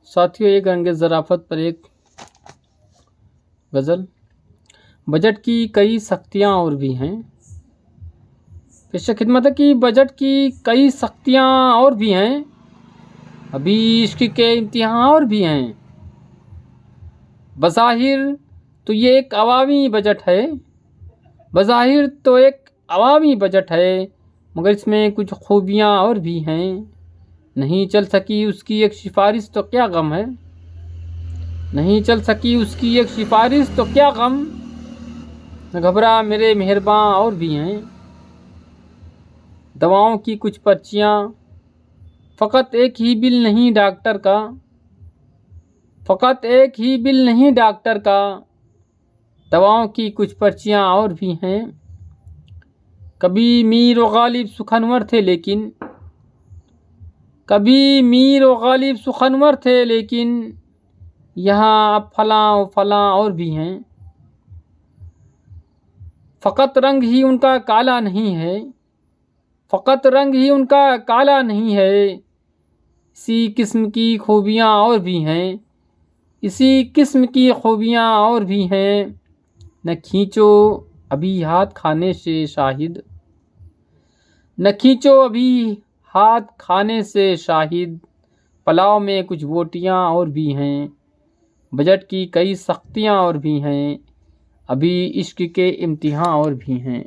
ساتھیوں، ایک رنگ ظرافت پر ایک غزل۔ بجٹ کی کئی سختیاں اور بھی ہیں، پیش خدمت ہے کہ بجٹ کی کئی سختیاں اور بھی ہیں، ابھی عشق کے امتحان اور بھی ہیں۔ بظاہر تو یہ ایک عوامی بجٹ ہے، بظاہر تو ایک عوامی بجٹ ہے، مگر اس میں کچھ خوبیاں اور بھی ہیں۔ نہیں چل سکی اس کی ایک سفارش تو کیا غم ہے، نہیں چل سکی اس کی ایک سفارش تو کیا غم، نہ گھبرا میرے مہرباں اور بھی ہیں۔ دواؤں کی کچھ پرچیاں، فقط ایک ہی بل نہیں ڈاکٹر کا، فقط ایک ہی بل نہیں ڈاکٹر کا، دواؤں کی کچھ پرچیاں اور بھی ہیں۔ کبھی میر و غالب سخنور تھے لیکن، کبھی میر و غالب سخنور تھے لیکن، یہاں اب فلاں و فلاں اور بھی ہیں۔ فقط رنگ ہی ان کا کالا نہیں ہے، فقط رنگ ہی ان کا کالا نہیں ہے، اسی قسم کی خوبیاں اور بھی ہیں، اسی قسم کی خوبیاں اور بھی ہیں۔ نہ کھینچو ابھی ہاتھ کھانے سے شاہد، نہ کھینچو ابھی ہاتھ کھانے سے شاہد، پلاؤ میں کچھ بوٹیاں اور بھی ہیں۔ بجٹ کی کئی سختیاں اور بھی ہیں، ابھی عشق کے امتحان اور بھی ہیں۔